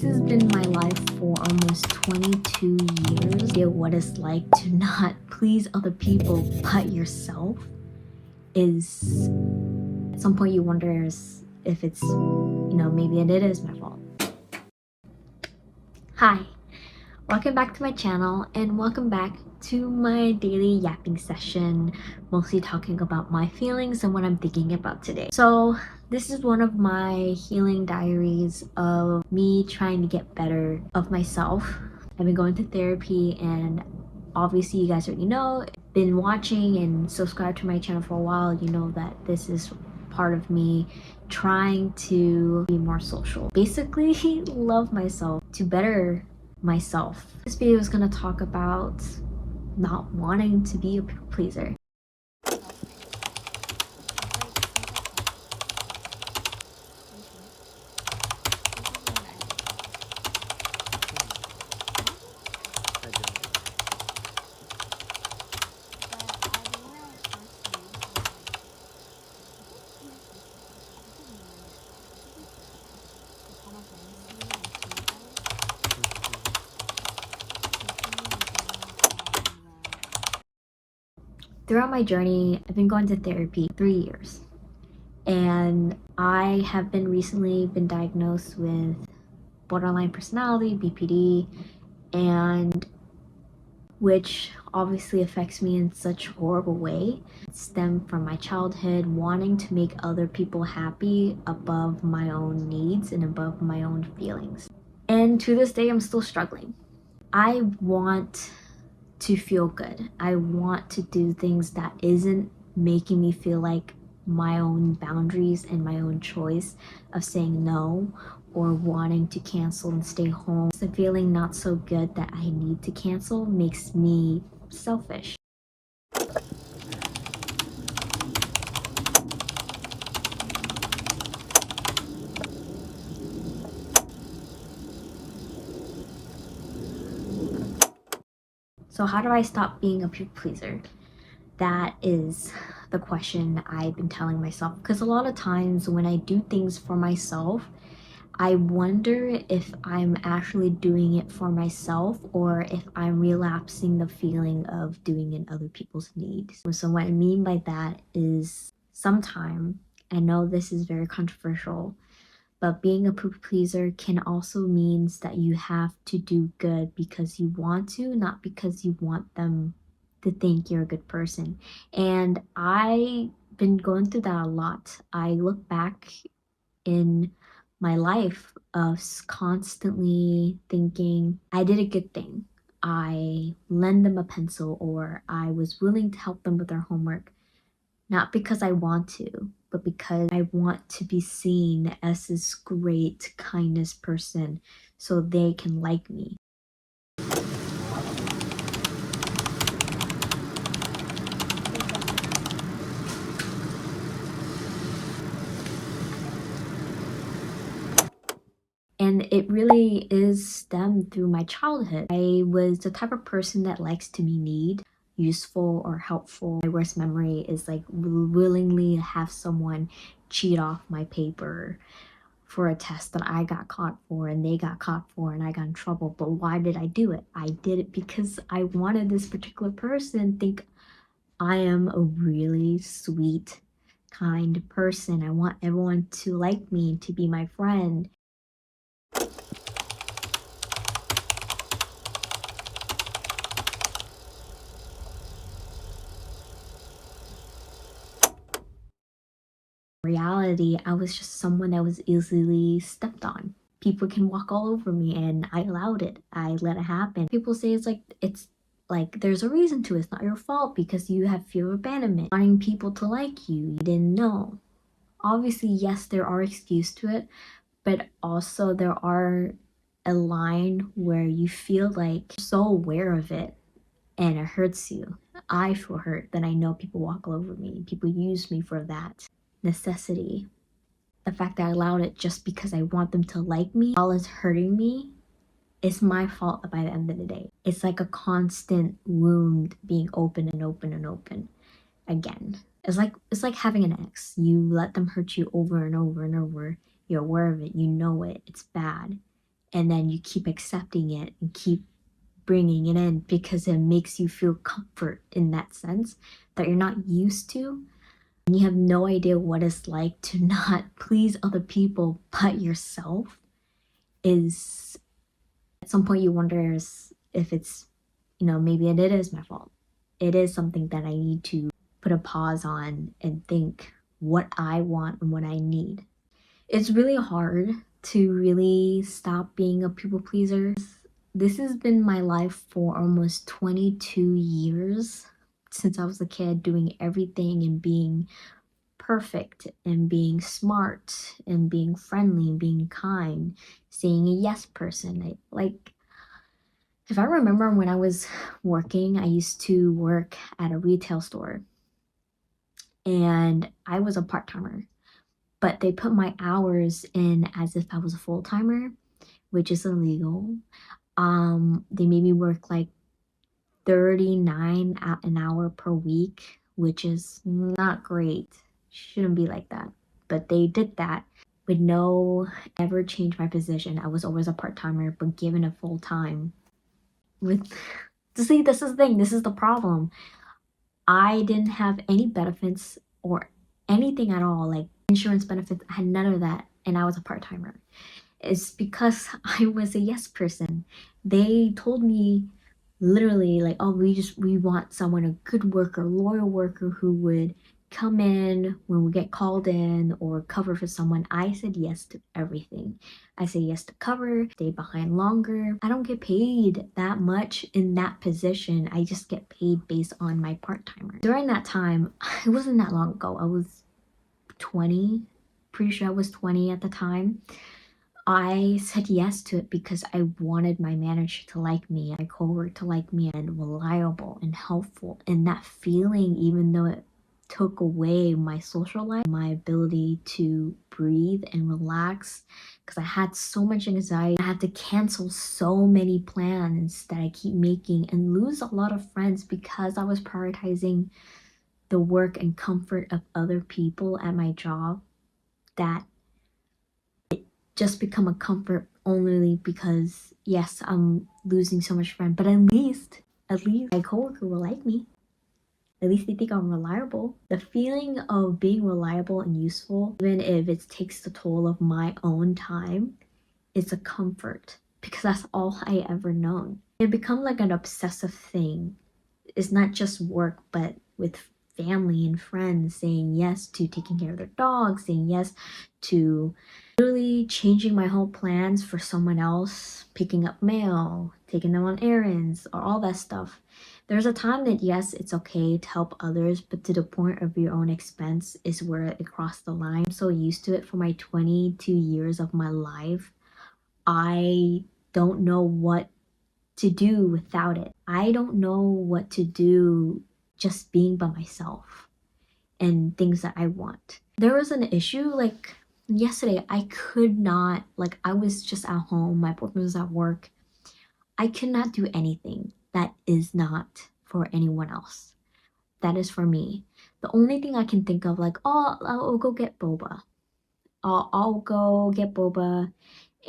This has been my life for almost 22 years. Feel what it's like to not please other people but yourself is at some point you wonder if it's, maybe it is my fault. Hi, welcome back to my channel and welcome back to my daily yapping session, mostly talking about my feelings and what I'm thinking about today. So this is one of my healing diaries of me trying to get better of myself. I've been going to therapy, and obviously you guys already know, been watching and subscribed to my channel for a while, you know that this is part of me trying to be more social. Basically, love myself to better myself. This video is going to talk about not wanting to be a people pleaser. Throughout my journey, I've been going to therapy 3 years, and I have recently been diagnosed with borderline personality, BPD, and which obviously affects me in such a horrible way. It stemmed from my childhood, wanting to make other people happy above my own needs and above my own feelings. And to this day, I'm still struggling. I want to feel good. I want to do things that isn't making me feel like my own boundaries and my own choice of saying no or wanting to cancel and stay home. The feeling not so good that I need to cancel makes me selfish. So how do I stop being a people pleaser? That is the question I've been telling myself, because a lot of times when I do things for myself, I wonder if I'm actually doing it for myself or if I'm relapsing the feeling of doing in other people's needs. So what I mean by that is sometimes, I know this is very controversial, but being a people pleaser can also means that you have to do good because you want to, not because you want them to think you're a good person. And I've been going through that a lot. I look back in my life of constantly thinking I did a good thing. I lent them a pencil, or I was willing to help them with their homework, not because I want to, but because I want to be seen as this great kindness person so they can like me. And it really is stemmed through my childhood. I was the type of person that likes to be needed, useful or helpful. My worst memory is like willingly have someone cheat off my paper for a test that I got caught for and they got caught for and I got in trouble. But why did I do it? I did it because I wanted this particular person to think I am a really sweet, kind person. I want everyone to like me, to be my friend. Reality, I was just someone that was easily stepped on. People can walk all over me and I allowed it. I let it happen. People say it's like there's a reason to it. It's not your fault because you have fear of abandonment. Wanting people to like you. You didn't know. Obviously, yes, there are excuses to it, but also there are a line where you feel like you're so aware of it and it hurts you. I feel hurt that I know people walk all over me. People use me for that necessity. The fact that I allowed it just because I want them to like me while it's hurting me is my fault by the end of the day. It's like a constant wound being open and open and open again. It's like having an ex. You let them hurt you over and over and over. You're aware of it. You know it. It's bad. and then you keep accepting it and keep bringing it in because it makes you feel comfort in that sense that you're not used to, and you have no idea what it's like to not please other people but yourself. Is at some point you wonder if it's, maybe it is my fault. It is something that I need to put a pause on and think what I want and what I need. It's really hard to really stop being a people pleaser. This has been my life for almost 22 years, since I was a kid, doing everything and being perfect and being smart and being friendly and being kind, saying a yes person. If I remember when I was working, I used to work at a retail store and I was a part-timer, but they put my hours in as if I was a full-timer, which is illegal. They made me work like 39 an hour per week, which is not great. Shouldn't be like that. But they did that with no ever change my position. I was always a part-timer, but given a full-time with see, this is the thing, this is the problem. I didn't have any benefits or anything at all, like insurance benefits. I had none of that, and I was a part-timer. It's because I was a yes person. They told me literally like, oh, we want someone, a good worker, loyal worker who would come in when we get called in or cover for someone. I said yes to everything. I say yes to cover, stay behind longer. I don't get paid that much in that position. I just get paid based on my part-timer. During that time, it wasn't that long ago. I was 20, pretty sure I was 20 at the time. I said yes to it because I wanted my manager to like me, my coworker to like me, and reliable and helpful. And that feeling, even though it took away my social life, my ability to breathe and relax, because I had so much anxiety. I had to cancel so many plans that I keep making and lose a lot of friends because I was prioritizing the work and comfort of other people at my job, that just become a comfort only because yes, I'm losing so much friend, but at least my coworker will like me. At least they think I'm reliable. The feeling of being reliable and useful, even if it takes the toll of my own time, is a comfort because that's all I ever known. It become like an obsessive thing. It's not just work, but with family and friends, saying yes to taking care of their dogs, saying yes to literally changing my whole plans for someone else, picking up mail, taking them on errands, or all that stuff. There's a time that yes, it's okay to help others, but to the point of your own expense is where it crossed the line. I'm so used to it for my 22 years of my life. I don't know what to do without it. I don't know what to do just being by myself and things that I want. There was an issue like yesterday. I could not, like, I was just at home, my boyfriend was at work. I could not do anything that is not for anyone else. That is for me. The only thing I can think of, like, oh, I'll go get boba. I'll go get boba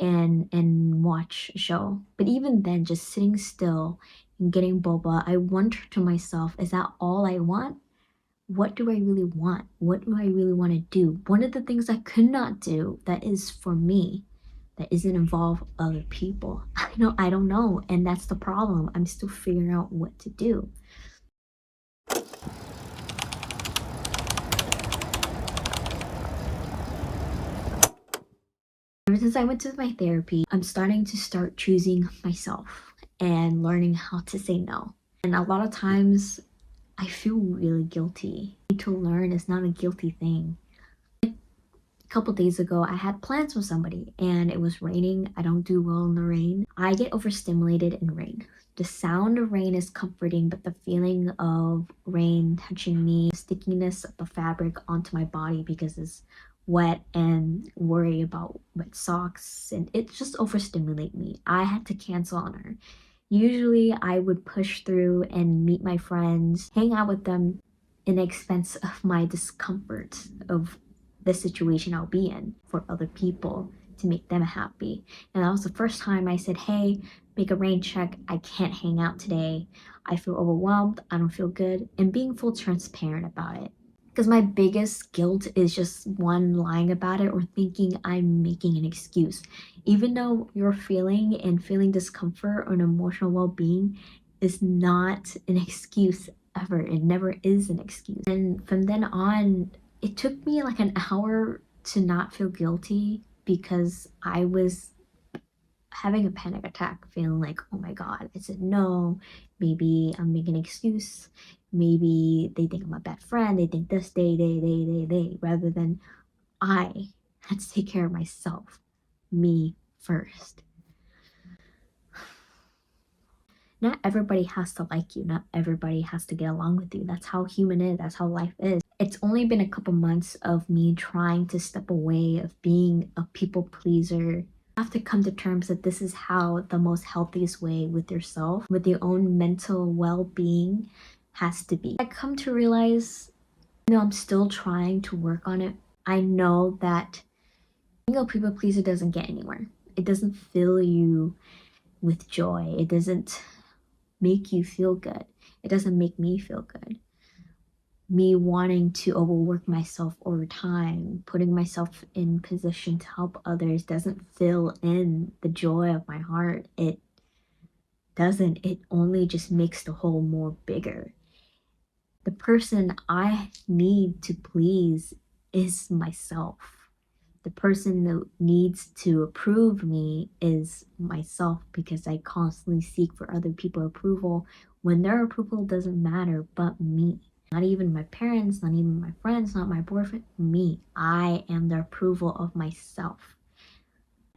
and watch a show. But even then, just sitting still and getting boba, I wonder to myself, is that all I want? What do I really want? What do I really want to do? One of the things I could not do that is for me, that isn't involve other people. I don't know, and that's the problem. I'm still figuring out what to do. Ever since I went to my therapy, I'm starting to choosing myself and learning how to say no. And a lot of times I feel really guilty. To learn is not a guilty thing. A couple days ago, I had plans with somebody and it was raining. I don't do well in the rain. I get overstimulated in rain. The sound of rain is comforting, but the feeling of rain touching me, stickiness of the fabric onto my body because it's wet, and worry about wet socks, and it just overstimulate me. I had to cancel on her. Usually I would push through and meet my friends, hang out with them in the expense of my discomfort of the situation I'll be in for other people to make them happy. And that was the first time I said, hey, make a rain check. I can't hang out today. I feel overwhelmed. I don't feel good. And being full transparent about it. Because my biggest guilt is just one, lying about it or thinking I'm making an excuse. Even though you're feeling discomfort or an emotional well-being is not an excuse ever. It never is an excuse. And from then on, it took me like an hour to not feel guilty because I was having a panic attack, feeling like, oh my God, I said no. Maybe I'm making an excuse. Maybe they think I'm a bad friend. They think this, they, rather than I had to take care of myself, me first. Not everybody has to like you. Not everybody has to get along with you. That's how human is. That's how life is. It's only been a couple months of me trying to step away of being a people pleaser. Have to come to terms that this is how the most healthiest way with yourself, with your own mental well-being has to be. I come to realize, I'm still trying to work on it. I know that being a people pleaser doesn't get anywhere. It doesn't fill you with joy. It doesn't make you feel good. It doesn't make me feel good. Me wanting to overwork myself over time, putting myself in position to help others doesn't fill in the joy of my heart. It doesn't. It only just makes the hole more bigger. The person I need to please is myself. The person that needs to approve me is myself because I constantly seek for other people's approval when their approval doesn't matter but me. Not even my parents, not even my friends, not my boyfriend, me. I am the approval of myself.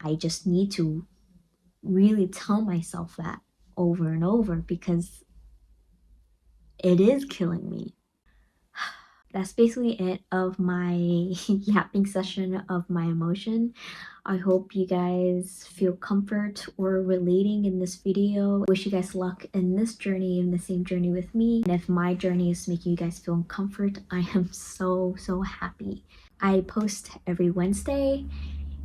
I just need to really tell myself that over and over because it is killing me. That's basically it of my yapping session of my emotion. I hope you guys feel comfort or relating in this video. Wish you guys luck in this journey, in the same journey with me. And if my journey is making you guys feel comfort, I am so happy. I post every Wednesday.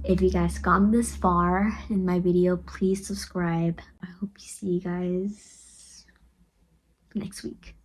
If you guys gotten this far in my video, please subscribe. I hope you see you guys next week.